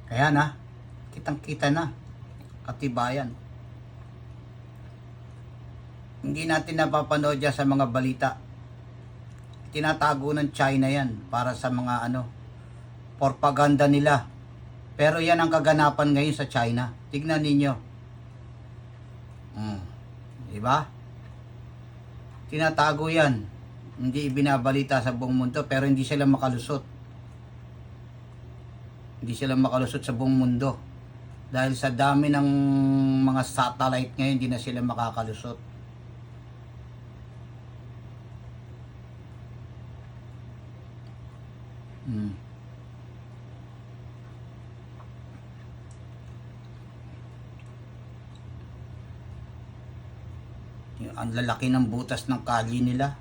Kaya na, kitang-kita na, katibayan. Hindi natin napapanood yan sa mga balita. Tinatago ng China yan para sa mga propaganda nila. Pero yan ang kaganapan ngayon sa China. Tignan ninyo. Diba? Tinatago yan. Hindi ibinabalita sa buong mundo pero hindi sila makalusot. Hindi sila makalusot sa buong mundo. Dahil sa dami ng mga satellite ngayon, hindi na sila makakalusot. Ang lalaki ng butas ng kalye nila.